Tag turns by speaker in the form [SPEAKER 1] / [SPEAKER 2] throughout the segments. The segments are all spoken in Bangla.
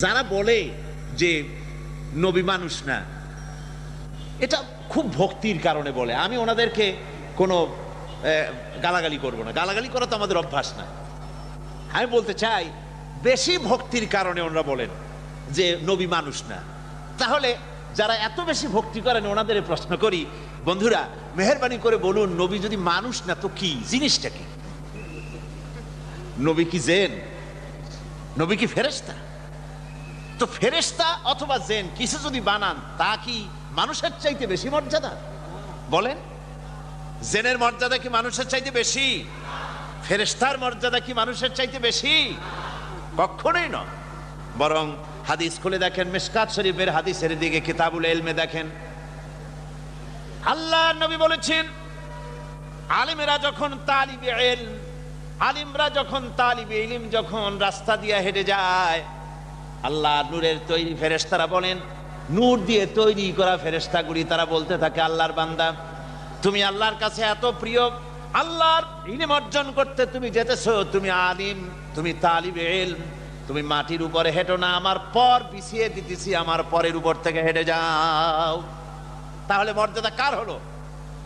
[SPEAKER 1] যারা বলে যে নবী মানুষ না, এটা খুব ভক্তির কারণে বলে। আমি ওনাদেরকে কোনো গালাগালি করব না, গালাগালি করা তো আমাদের অভ্যাস না। আমি বলতে চাই বেশি ভক্তির কারণে ওনারা বলেন যে নবী মানুষ না। তাহলে যারা এত বেশি ভক্তি করেন ওনাদের প্রশ্ন করি, বন্ধুরা মেহেরবানি করে বলুন, নবী যদি মানুষ না তো কি জিনিসটা কি? নবী কি জেন? নবী কি ফেরেশতা? তো ফেরেশতা অথবা জেন কিছু যদি বানান তা কি মানুষের চাইতে বেশি মর্যাদা? বলেন, জেনের মর্যাদা কি মানুষের চাইতে বেশি? ফেরেশতার মর্যাদা কি মানুষের চাইতে বেশি? কখনোই নয়। বরং হাদিস খুলে দেখেন, মিশকাত শরীফের হাদিসের দিকে কিতাবুল ইলমে দেখেন, আল্লাহ নবী বলেছেন, আলিমরা যখন তালিবে ইলম, আলিমরা যখন তালিবে ইলম যখন রাস্তা দিয়ে হেঁটে যায়, আল্লাহ নূরের তৈরি ফেরেশতারা বলেন, নূর দিয়ে তৈরি করা ফেরেশতাগুলি তারা বলতে থাকে, আল্লাহর বান্দা তুমি আল্লাহর কাছে এত প্রিয়, আল্লাহর ইলম অর্জন করতে তুমি যেতেছো, তুমি আলিম, তুমি তালিবে ইলম, তুমি মাটির উপরে হেঁটো না, আমার পর বিছিয়ে দিতেছি, আমার পরের উপর থেকে হেঁটে যাও। তাহলে মর্যাদা কার হলো,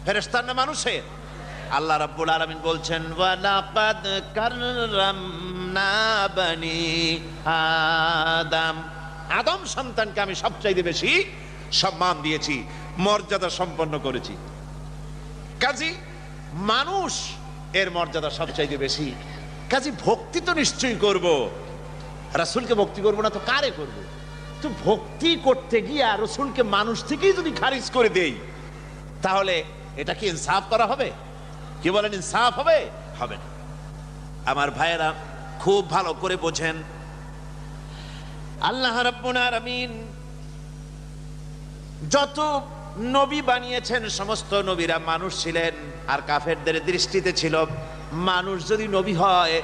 [SPEAKER 1] ফেরেশতার না মানুষের? আল্লাহ রাব্বুল আলামিন বলছেন, ওয়ালাকাদ কাররামনা বানি আদম, আদম সন্তানকে আমি সবচাইতে বেশি সম্মান দিয়েছি, মর্যাদা সম্পন্ন করেছি। কাজী মানুষ এর মর্যাদা সবচাইতে বেশি, কাজী ভক্তি তো নিশ্চয়ই করব। রাসূলকে ভক্তি করব না তো কারে করব? তো ভক্তি করতে গিয়ে রাসূলকে মানুষ থেকেই যদি খারিজ করে দেই, তাহলে এটা কি ইনসাফ করা হবে? কি বলেন, ইনসাফ হবে? হবে না। আমার ভাইয়েরা খুব ভালো করে বোঝেন, আল্লাহ রাব্বুল আলামিন যত নবী বানিয়েছেন সমস্ত নবীরা মানুষ ছিলেন, আর কাফেরদের দৃষ্টিতে ছিল মানুষ যদি নবী হয়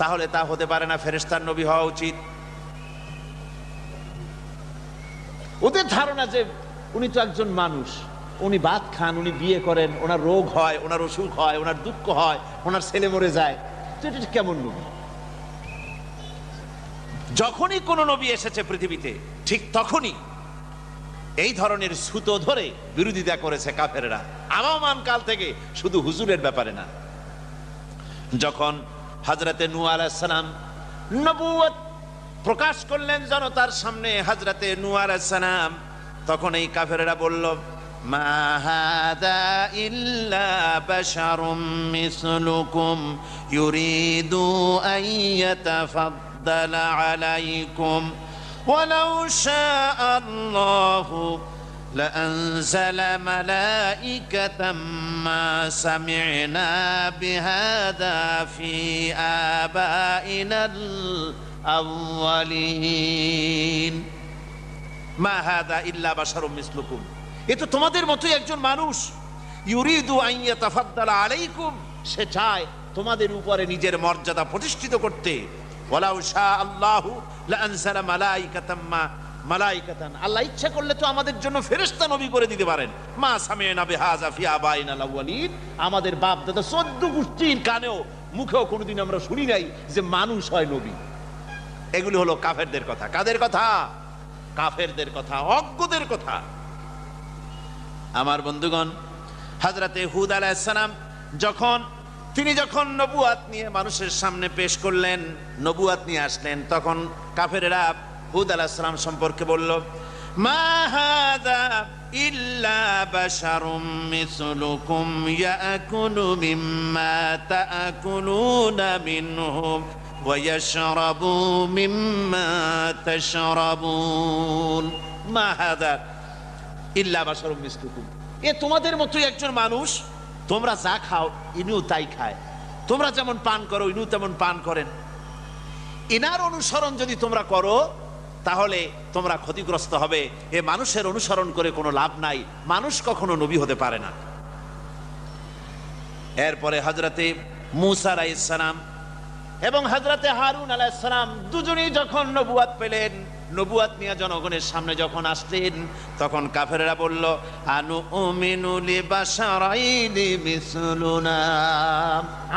[SPEAKER 1] তাহলে তা হতে পারে না, ফেরেশতার নবী হওয়া উচিত। ওদের ধারণা যে উনি তো একজন মানুষ, উনি ভাত খান, উনি বিয়ে করেন, ওনার রোগ হয়, ওনার অসুখ হয়, ওনার দুঃখ হয়, ওনার ছেলে মরে যায়, তো এটা কেমন নবী? যখনই কোন নবী এসেছে পৃথিবীতে ঠিক তখনই এই ধরনের সুতো ধরে বিরোধিতা করেছে কাফেররা, আবহমান কাল থেকে, শুধু হুজুরের ব্যাপারে না। যখন হযরতে নূহ আলাইহিস সালাম নবুয়ত প্রকাশ করলেন জনতার সামনে, হযরতে নূহ আলাইহিস সালাম, তখন এই কাফেররা বলল, মা হাদা ইল্লা বাশারুম মিসলুকুম ইউরিদু আন ইয়াতাফাদ্দালা আলাইকুম ওয়ালাউ শাআ আল্লাহু لأنزل ملائكة ما سمعنا بهذا في آبائنا الأولين ما هذا إلا بشر مثلكم, এ তো তোমাদের মতোই একজন মানুষ, ইউরিদু আন ইয়াতাফাদ্দালা আলাইকুম, সে চায় তোমাদের উপরে নিজের মর্যাদা প্রতিষ্ঠিত করতে। ওয়ালাউ শাআ আল্লাহু লাআনজালা মালাইকাতান, আল্লাহ ইচ্ছা করলে তো আমাদের জন্য ফেরেশতা নবী করে দিতে পারেন। মা সামি'না বিহাযা ফি আবাইনাল আউয়ালিন, আমাদের বাপ দাদা 14 গোষ্ঠীর কানেও মুখেও কোনোদিন আমরা শুনি নাই যে মানুষ হয় নবী। এগুলো হলো কাফেরদের কথা। কাদের কথা? কাফেরদের কথা, অজ্ঞদের কথা। আমার বন্ধুগণ, হযরতে হুদ আলাইহিস সালাম তিনি যখন নবুয়াত নিয়ে মানুষের সামনে পেশ করলেন, নবুয়াত নিয়ে আসলেন, তখন কাফেররা হুদ আলাইহিস সালাম সম্পর্কে বলল, মা হাযা ইল্লা বাশারুম মিসলুকুম ইয়াকুলু মিম্মা তাআকুলুনা মিনহু ওয়া ইয়াশরাবু মিম্মা তাশরাবুন। মা হাযা ইল্লা বাশারুম মিসলুকুম, এ তোমাদের মতোই একজন মানুষ, তোমরা যা খাও ইনিও তাই খায়, তোমরা যেমন পান করো ইনিও তেমন পান করেন। ইনার অনুসরণ যদি তোমরা করো তাহলে তোমরা ক্ষতিগ্রস্ত হবে। এ মানুষের অনুসরণ করে কোনো লাভ নাই, মানুষ কখনো নবী হতে পারে না। এরপরে হযরতে মূসা আলাইহিস সালাম এবং হযরতে হারুন আলাইহিস সালাম দুজনেই যখন নবুয়াত পেলেন, নবুয়াত নিয়ে জনগণের সামনে যখন আসলেন, তখন কাফেররা বলল, আনুমিনু লিবাশারাইনি মিসলুনা,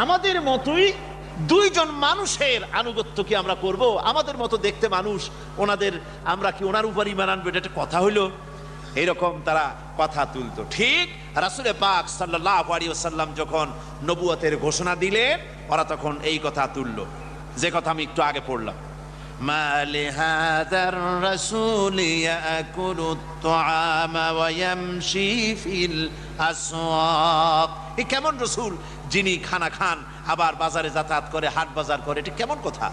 [SPEAKER 1] আমাদের মতোই দুইজন মানুষের আনুগত্য কি আমরা করব? আমাদের মতো দেখতে মানুষ, ওনাদের আমরা কি ওনার উপর ঈমান আনবো? এটা একটা কথা হইলো? এরকম তারা কথা তুলতো। ঠিক রাসূল পাক সাল্লাল্লাহু আলাইহি ওয়াসাল্লাম যখন নবুয়তের ঘোষণা দিলেন, ওরা তখন এই কথা তুললো, যে কথা আমি একটু আগে পড়লাম, মা লিহাদার রাসূল ইয়াকুলুত তুআমা ওয়া ইয়ামশি ফিল আসওয়াক। এই কেমন রাসূল যিনি খানা খান আবার বাজারে যাতায়াত করে, হাট বাজার করে, এটা কেমন কথা?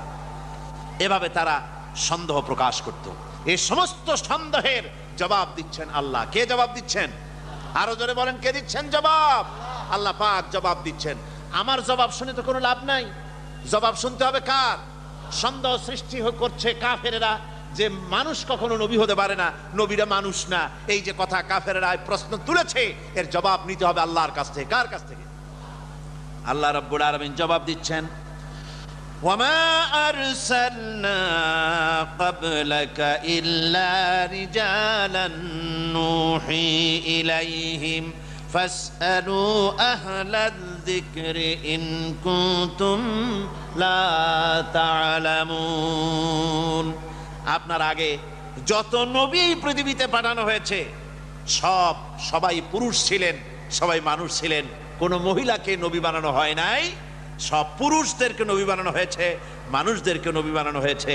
[SPEAKER 1] এভাবে তারা সন্দেহ প্রকাশ করত। এই সমস্ত সন্দেহের জবাব দিচ্ছেন আল্লাহ। কে জবাব দিচ্ছেন? আরো জোরে বলেন, কে দিচ্ছেন জবাব? আল্লাহ পাক জবাব দিচ্ছেন। আমার জবাব শুনে তো কোনো লাভ নাই, জবাব শুনতে হবে কার? সন্দেহ সৃষ্টি করছে কাফেরেরা যে মানুষ কখনো নবী হতে পারে না, নবীরা মানুষ না, এই যে কথা কাফেরেরা প্রশ্ন তুলেছে, এর জবাব নিতে হবে আল্লাহর কাছ থেকে। কার কাছ থেকে? আল্লাহ রাব্বুল আলামিন জবাব দিচ্ছেন, ওয়ামা আরসালনা ক্বাবলাকা ইল্লা রিজালান নূহি ইলাইহিম ফাসআলু আহলায যিকরি ইন কুনতুম লা তা'লামুন। আপনার আগে যত নবী পৃথিবীতে পাঠানো হয়েছে সবাই পুরুষ ছিলেন, সবাই মানুষ ছিলেন, কোন মহিলাকে নবী বানানো হয় নাই। সব পুরুষদেরকে নবী বানানো হয়েছে, মানুষদেরকে নবী বানানো হয়েছে।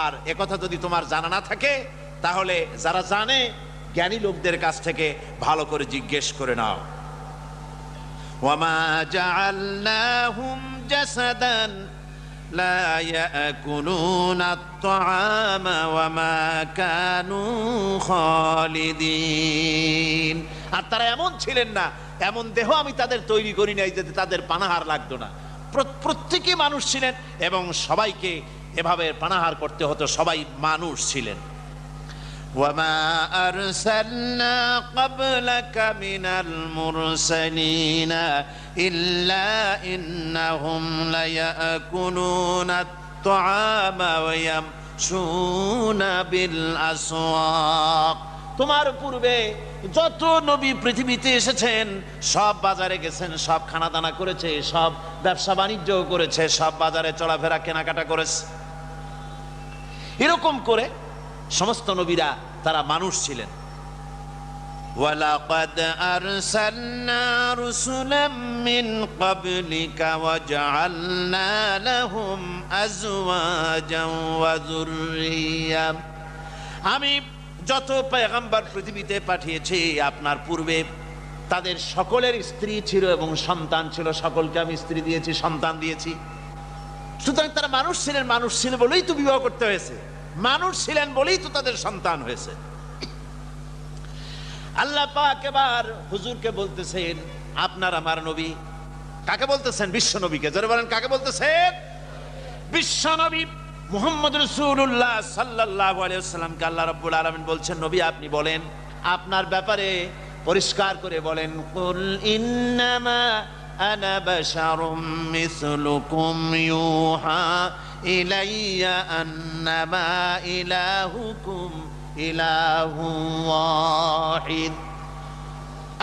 [SPEAKER 1] আর একথা যদি তোমার জানা না থাকে, তাহলে যারা জানে জ্ঞানী লোকদের কাছ থেকে ভালো করে জিজ্ঞেস করে নাও। ওয়ামা জাআলনাহুম জাসাদান লা ইয়াকুলুনা আত-তাআমা ওয়ামা কানু খালিদিন। আর তারা এমন ছিলেন না, এমন দেহ আমি তাদের তৈরি করি নাই যাতে তাদের পানাহার লাগতো না। প্রত্যেকে মানুষ ছিলেন এবং সবাইকে এভাবে পানাহার করতে হতো, সবাই মানুষ ছিলেন। ওয়ামা আরসালনা ক্বাবলাকা মিনাল মুরসালিনা ইল্লা ইন্নাহুম লায়াকুলুনা আত-তাআমা ওয়া ইয়ামশুনা বিল আসওয়াক। তোমার পূর্বে যত নবী পৃথিবীতে এসেছেন সব বাজারে গেছেন, সব খানা দানা করেছে, সব ব্যবসা বাণিজ্য করেছে, সব বাজারে চলাফেরা কেনাকাটা করেছে। এরকম করে সমস্ত নবীরা তারা মানুষ ছিলেন। ওয়ালাকাদ আরসালনা রুসুলাম মিন ক্বাবলিকা ওয়া জাআলনা লাহুম আজওয়াজান ওয়া যুররিয়া। আমি যত পয়গম্বর পৃথিবীতে পাঠিয়েছি আপনার পূর্বে তাদের সকলের স্ত্রী ছিল এবং সন্তান ছিল। সকলকে আমি স্ত্রী দিয়েছি, সন্তান দিয়েছি। সুতরাং তারা মানুষ ছিলেন, মানুষ ছিল বলেই তো বিবাহ করতে হয়েছে, মানুষ ছিলেন বলেই তো তাদের সন্তান হয়েছে। আল্লাহ পাক এবার হুজুরকে বলতেছেন, আপনার আমার নবী। কাকে বলতেছেন? বিশ্ব নবীকে। যারা বলেন কাকে বলতেছেন? বিশ্ব নবী মুহাম্মদ রাসূলুল্লাহ সাল্লাল্লাহু আলাইহি ওয়াসাল্লামকে আল্লাহ রাব্বুল আলামিন বলছেন, নবী আপনি বলেন, আপনার ব্যাপারে পরিষ্কার করে বলেন, কুল ইন্নামা আনা বাশারুম মিসলুকুম ইউহা ইলাইয়া আন্নামা ইলাহুকুম ইলাহুন ওয়াহিদ।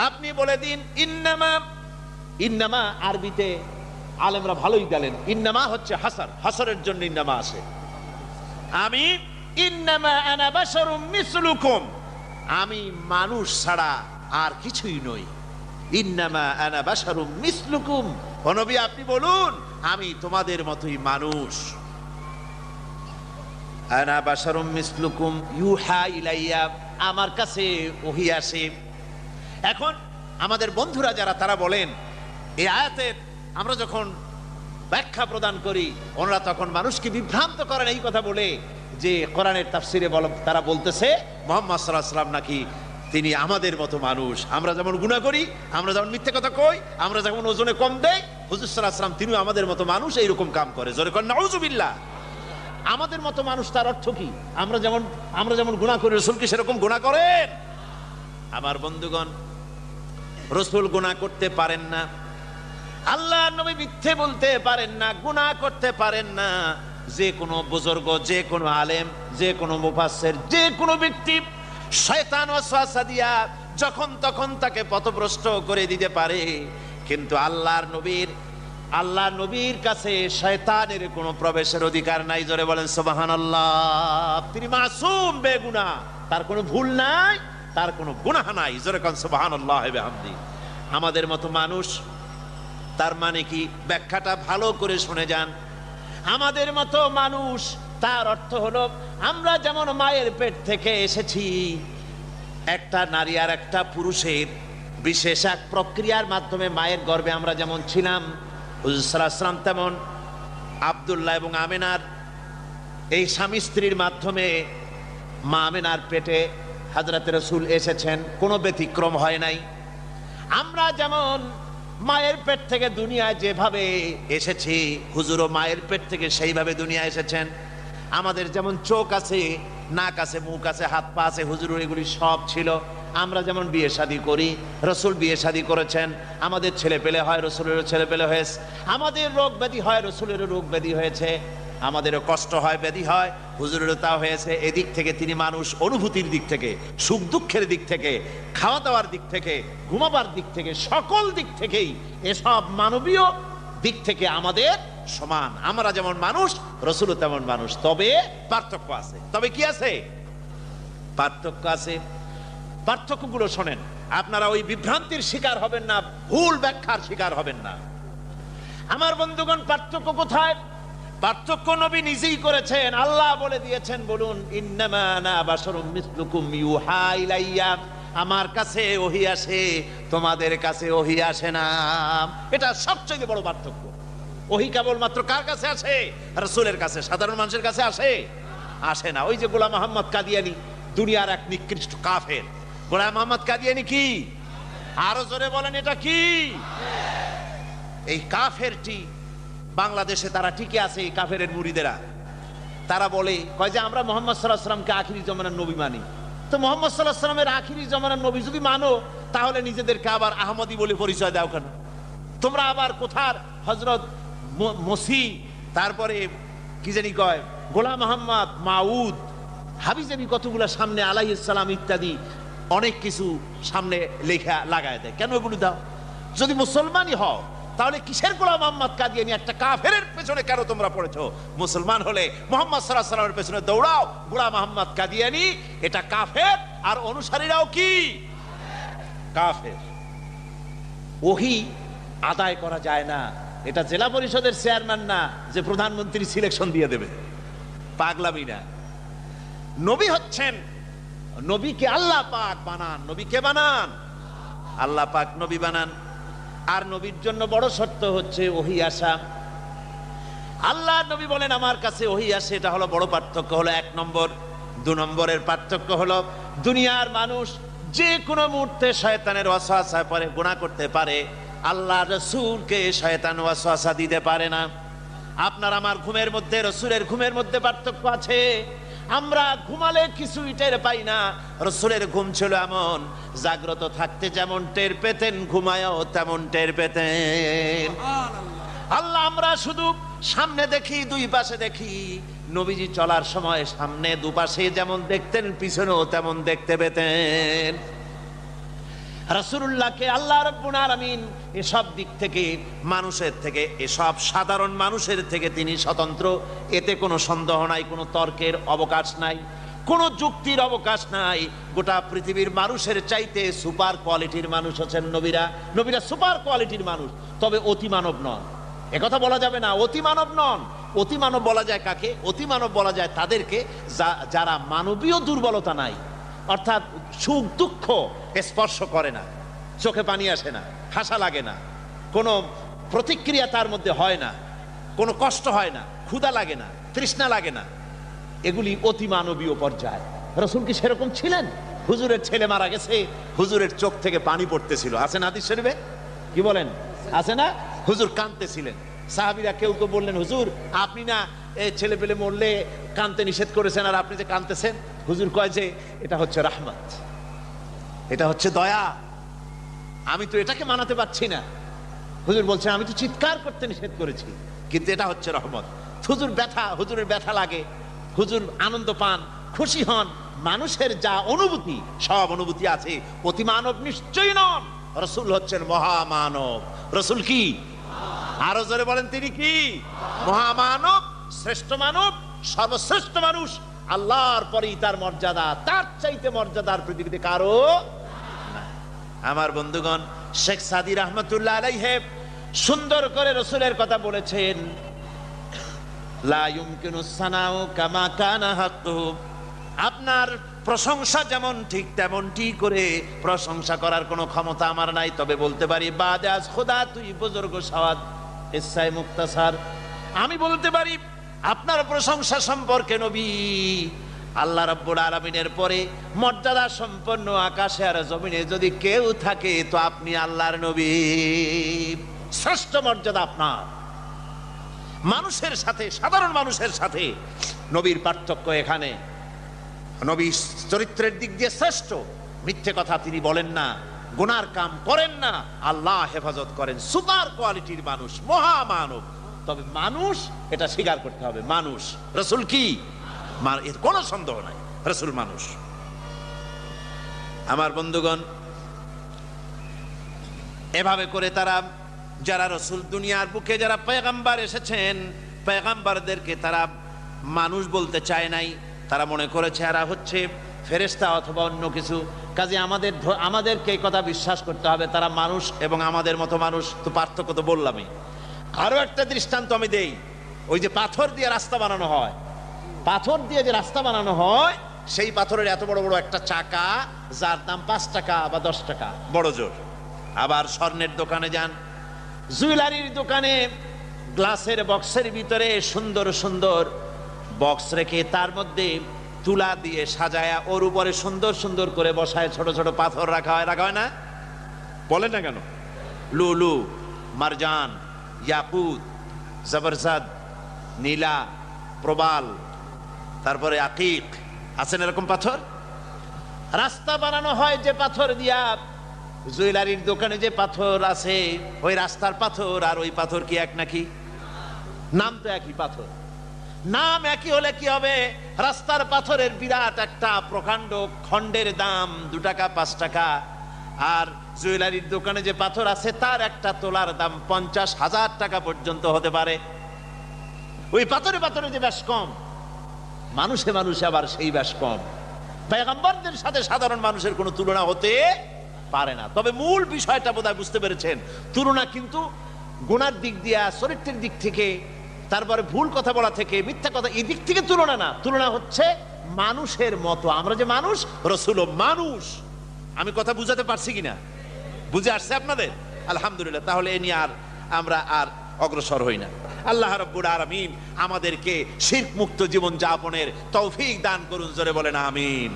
[SPEAKER 1] আপনি বলে দিন ইন্নামা। ইন্নামা আরবিতে আলেমরা ভালোই গেলেন, ইন্নামা হচ্ছে হাসার, হাসারের জন্য ইন্নামা আসে। আমি ইন্নামা আনা বাশারুম মিসলুকুম, আমি মানুষ ছাড়া আর কিছুই নই। ইন্নামা আনা বাশারুম মিসলুকুম, ও নবী আপনি বলুন আমি তোমাদের মতোই মানুষ। আনা বাশারুম মিসলুকুম ইউহা ইলাইয়া, আমার কাছে ওহী আসে। এখন আমাদের বন্ধুরা যারা তারা বলেন এই আয়াতের আমরা যখন ব্যাখ্যা প্রদান করি, ওনারা তখন মানুষকে বিভ্রান্ত করেন এই কথা বলে যে কোরআনের তাফসিরে তারা বলতেছে মুহাম্মদ সাল্লাল্লাহু আলাইহি ওয়াসাল্লাম নাকি তিনি আমাদের মতো মানুষ। আমরা যেমন গুনাহ করি, আমরা যেমন মিথ্যে কথা কই, আমরা যেমন ওজনে কম দেই, হুজুর সাল্লাল্লাহু আলাইহি ওয়াসাল্লাম তিনিও আমাদের মতো মানুষ, এইরকম কাম করে। জোরে কর নাউযুবিল্লাহ। আমাদের মতো মানুষ তার অর্থ কি? আমরা যেমন গুনাহ করি, রাসূল কি সেরকম গুনাহ করেন? আমার বন্ধুগণ, রাসূল গুনাহ করতে পারেন না, আল্লাহর নবী মিথ্যে বলতে পারেন না, গুনাহ করতে পারেন না। যে কোনো বুজুর্গ, যে কোনো আলেম, যে কোনো মুফাসসির, যে কোনো ব্যক্তি শয়তান ওয়াসওয়াসা দিয়া যখন তখন তাকে পথভ্রষ্ট করে দিতে পারে, কিন্তু আল্লাহর নবীর আল্লাহ নবীর কাছে শয়তানের কোনো প্রবেশের অধিকার নাই। জোরে বলেন সুবহানাল্লাহ। তিনি মাসুম, বেগুনাহ, তার কোনো ভুল নাই, তার কোনো গুনাহ নাই। জোরে কোন সুবহানাল্লাহ ওয়া বিহামদি। আমাদের মতো মানুষ, তার মানে কি? ব্যাখ্যাটা ভালো করে শুনে যান। আমাদের মতো মানুষ তার অর্থ হলো, আমরা যেমন মায়ের পেট থেকে এসেছি, একটা নারী আর একটা পুরুষের বিশেষ এক প্রক্রিয়ার মাধ্যমে মায়ের গর্ভে আমরা যেমন ছিলাম, হুজুর সাল্লাল্লাহু আলাইহি ওয়াসাল্লাম তেমন আব্দুল্লাহ এবং আমেনার এই স্বামী স্ত্রীর মাধ্যমে মা আমেনার পেটে হযরতে রাসূল এসেছেন, কোনো ব্যতিক্রম হয় নাই। আমরা যেমন মায়ের পেট থেকে দুনিয়ায় যেভাবে এসেছি, হুজুরও মায়ের পেট থেকে সেইভাবে দুনিয়ায় এসেছেন। আমাদের যেমন চোখ আছে, নাক আছে, মুখ আছে, হাত পা আছে, হুজুরের এগুলি সব ছিল। আমরা যেমন বিয়ে শাদী করি, রসুল বিয়ে শাদী করেছেন। আমাদের ছেলে পেলে হয়, রসুলেরও ছেলে পেলে হয়েছে। আমাদের রোগ ব্যাধি হয়, রসুলেরও রোগ ব্যাধি হয়েছে। আমাদেরও কষ্ট হয়, ব্যাধি হয়, হুজুরেরও তা হয়েছে। এদিক থেকে তিনি মানুষ, অনুভূতির দিক থেকে, সুখ দুঃখের দিক থেকে, খাওয়া দাওয়ার দিক থেকে, ঘুমাবার দিক থেকে, সকল দিক থেকেই, এসব মানবীয় দিক থেকে আমাদের সমান। আমরা যেমন মানুষ, রসুলও তেমন মানুষ। তবে পার্থক্য আছে। তবে কি আছে? পার্থক্য আছে। পার্থক্যগুলো শোনেন, আপনারা ওই বিভ্রান্তির শিকার হবেন না, ভুল ব্যাখ্যার শিকার হবেন না। আমার বন্ধুগণ, পার্থক্য কোথায়? পার্থক্য নবী নিজেই করেছেন। আল্লাহ বলে দিয়েছেন, বলুন, ইন্নামা আনা বাশারুম মিসলুকুম ইউহা ইলাইয়া। আমার কাছে ওহী আসে, তোমাদের কাছে ওহী আসে না। এটা সবচেয়ে বড় পার্থক্য। ওহী কেবলমাত্র কার কাছে আসে? রাসূলের কাছে। সাধারণ মানুষের কাছে আসে না। ওই যে গোলাম মোহাম্মদ কাদিয়ানী, দুনিয়ার এক নিকৃষ্ট কাফের। গোলাম মোহাম্মদ কাদিয়ানী কি? আরো জোরে বলেন, এটা কি? এই কাফেরটি বাংলাদেশে তারা টিকে আছে। এই কাফেরের মুরিদেরা তারা বলে, কয় যে আমরা মুহাম্মদ সাল্লাল্লাহু আলাইহি ওয়াসাল্লামকে আখিরি জামানার নবী মানি। তো মুহাম্মদ সাল্লাল্লাহু আলাইহি ওয়াসাল্লামের আখিরি জামানার নবী যদি মানো, তাহলে নিজেদেরকে আবার আহমদী বলে পরিচয় দাও কেন? তোমরা আবার কোথার হযরত মসি, তারপরে কি জানি কয় গোলাম মোহাম্মদ, মাউদ, হাবিজাবি কতগুলা সামনে আলাইহিস সালাম ইত্যাদি অনেক কিছু সামনে লেখা লাগায় দেয়। কেন এগুলো দাও? যদি মুসলমানই হও, তাহলে কিসের গোলাম মোহাম্মদ কাদিয়ানী একটা কাফেরের পেছনে কেন তোমরা পড়েছো? মুসলমান হলে মুহাম্মদ সাল্লাল্লাহু আলাইহি ওয়াসাল্লামের পেছনে দৌড়াও। গোলাম মোহাম্মদ কাদিয়ানী এটা কাফের, আর অনুসারীরাও কি? কাফের। ওহী আদায় করা যায় না। এটা জেলা পরিষদের চেয়ারম্যান না যে প্রধানমন্ত্রী সিলেকশন দিয়ে দেবে, পাগলামি না। নবী হচ্ছেন, নবীকে আল্লাহ পাক বানান। নবীকে বানান, আল্লাহ পাক নবী বানান। আর নবীর জন্য বড় শর্ত হচ্ছে ওহী আসা। আল্লাহ নবী বলেন আমার কাছে ওহী আসে। এটা হলো বড় পার্থক্য। হলো 1 নম্বর। 2 নম্বরের পার্থক্য হলো, দুনিয়ার মানুষ যে কোনো মুহূর্তে শয়তানের ওয়াসওয়াসায় পড়ে গুনাহ করতে পারে, আল্লাহ রাসূলকে শয়তান ওয়াসওয়াসা দিতে পারে না। আপনার আমার ঘুমের মধ্যে, রাসূলের ঘুমের মধ্যে পার্থক্য আছে। আমরা ঘুমালে কিছুই টের পাই না। রাসূলের ঘুম ছিল এমন, জাগ্রত থাকতে যেমন টের পেতেন, ঘুমায়ও তেমন টের পেতেন। আল্লাহ আমরা শুধু সামনে দেখি, দুই পাশে দেখি। নবীজি চলার সময় সামনে দুপাশে যেমন দেখতেন, পিছনেও তেমন দেখতে পেতেন। রাসূলুল্লাহকে আল্লাহ রাব্বুল আলামিন এসব দিক থেকে, মানুষের থেকে, এসব সাধারণ মানুষের থেকে তিনি স্বতন্ত্র। এতে কোনো সন্দেহ নাই, কোনো তর্কের অবকাশ নাই, কোনো যুক্তির অবকাশ নাই। গোটা পৃথিবীর মানুষের চাইতে সুপার কোয়ালিটির মানুষ হচ্ছেন নবীরা। নবীরা সুপার কোয়ালিটির মানুষ, তবে অতি মানব নন। একথা বলা যাবে না, অতি মানব নন। অতি মানব বলা যায় কাকে? অতি মানব বলা যায় তাদেরকে যারা মানবীয় দুর্বলতা নাই, অর্থাৎ সুখ দুঃখ স্পর্শ করে না, চোখে পানি আসে না, হাসা লাগে না, কোনো প্রতিক্রিয়া তার মধ্যে হয় না, কোনো কষ্ট হয় না, ক্ষুধা লাগে না, তৃষ্ণা লাগে না। এগুলি অতি মানবীয় পর্যায়। রাসূল কি সেরকম ছিলেন? হুজুরের ছেলে মারা গেছে, হুজুরের চোখ থেকে পানি পড়তেছিল, আছে না হাদিস শরীফে? কি বলেন, আছে না? হুজুর কাঁদতেছিলেন। সাহাবীরা কেউ কেউ বললেন, হুজুর আপনি না ছেলে পেলে মরলে কাঁদতে নিষেধ করেছেন, আর আপনি যে কাঁদতেছেন। হুজুর কয় যে এটা হচ্ছে রাহমাত, এটা হচ্ছে দয়া। আমি তো এটাকে মানাতে পারছি না। হুজুর বলছেন আমি তো চিৎকার করতে নিষেধ করেছি, কিন্তু এটা হচ্ছে রহমত। হুজুরের ব্যথা লাগে, হুজুর আনন্দ পান, খুশি হন। মানুষের যা অনুভূতি, সব অনুভূতি আছে। অতি মানব নিশ্চয়ই নন। রাসূল হচ্ছেন মহামানব। রাসূল কি? আরো জোরে বলেন, তিনি কি? মহামানব, শ্রেষ্ঠ মানব, সর্বশ্রেষ্ঠ মানুষ। আল্লাহর পরেই তার মর্যাদা, তার চাইতে মর্যাদার পৃথিবীতে কারো। আমার বন্ধুগণ, শেখ সাদি রহমতুল্লাহ আলাইহি সুন্দর করে রাসূলের কথা বলেছেন, লা ইউমকিনু সানাউ কামা কানা হাক্কুহু। আপনার প্রশংসা যেমন ঠিক তেমনটি করে প্রশংসা করার কোনো ক্ষমতা আমার নাই, তবে বলতে পারি বাদাস খোদা তুই বুজুর্গ সাওয়াদ ইসাই মুক্তাসার, আমি বলতে পারি আপনার প্রশংসা সম্পর্কে নবী, আল্লাহ রাব্বুল আলামিনের পরে মর্যাদা সম্পন্ন আকাশে আর জমিনে যদি কেউ থাকে তো আপনি আল্লাহর নবী। শ্রেষ্ঠ মর্যাদা আপনার। মানুষের সাথে, সাধারণ মানুষের সাথে নবীর পার্থক্য এখানে। নবী চরিত্রের দিক দিয়ে শ্রেষ্ঠ, মিথ্যে কথা তিনি বলেন না, গুনার কাম করেন না, আল্লাহ হেফাজত করেন, সুপার কোয়ালিটির মানুষ, মহামানব। তবে মানুষ, এটা স্বীকার করতে হবে, মানুষ। রাসূল কি? এর কোনো সন্দেহ নাই, রাসূল মানুষ। আমার বন্ধুগণ, এভাবে করে তারা, যারা রাসূল দুনিয়ার বুকে যারা পয়গম্বর এসেছেন, পয়গম্বরদেরকে তারা মানুষ বলতে চায় নাই। তারা মনে করেছে এরা হচ্ছে ফেরেশতা অথবা অন্য কিছু। কাজে আমাদেরকে এই কথা বিশ্বাস করতে হবে তারা মানুষ এবং আমাদের মতো মানুষ। তো পার্থক্য তো বললামই। আরো একটা দৃষ্টান্ত আমি দেই। ওই যে পাথর দিয়ে রাস্তা বানানো হয়, পাথর দিয়ে যে রাস্তা বানানো হয়, সেই পাথরের এত বড় বড় একটা চাকা, যার দাম 5 টাকা বা 10 টাকা বড় জোর। আবার স্বর্ণের দোকানে যান, জুয়েলারির দোকানে গ্লাসের বক্সের ভিতরে সুন্দর সুন্দর বক্স রেখে তার মধ্যে তুলা দিয়ে সাজায়া ওর উপরে সুন্দর সুন্দর করে বসায় ছোট ছোট পাথর রাখা হয় না? বলেন না কেন? লুলু, মারজান, ইয়াকুত, জবরজাদ, নীলা, প্রবাল, তারপরে আকিক, আছেন এরকম পাথর। রাস্তা বানানো হয় যে পাথর দিয়া, জুয়েলারির দোকানে যে পাথর আছে, ওই রাস্তার পাথর আর ওই পাথর কি এক নাকি? নাম তো একই পাথর। নাম একই হলে কি হবে? রাস্তার পাথরের বিরাট একটা প্রকাণ্ড খণ্ডের দাম 2 টাকা 5 টাকা, আর জুয়েলারির দোকানে যে পাথর আছে তার একটা তোলার দাম 50,000 টাকা পর্যন্ত হতে পারে। ওই পাথরে পাথরে যে বেশ কম, মানুষে মানুষে আবার সেই বেশ কম। পয়গম্বরদের সাথে সাধারণ মানুষের কোনো তুলনা হতে পারে না। তবে মূল বিষয়টা বোধহয় বুঝতে পেরেছেন। তুলনা কিন্তু গুনার দিক দিয়া, চরিত্রের দিক থেকে, তারপরে ভুল কথা বলা থেকে, মিথ্যা কথা, এই দিক থেকে তুলনা না। তুলনা হচ্ছে মানুষের মতো। আমরা যে মানুষ, রাসূলও মানুষ। আমি কথা বুঝাতে পারছি কিনা? বুঝে আসছে আপনাদের? আলহামদুলিল্লাহ। তাহলে এ নিয়ে আমরা অগ্রসর হই না। আল্লাহ রাব্বুল আলামিন আমাদেরকে শিরক মুক্ত জীবন যাপনের তৌফিক দান করুন। জোরে বলেন আমিন।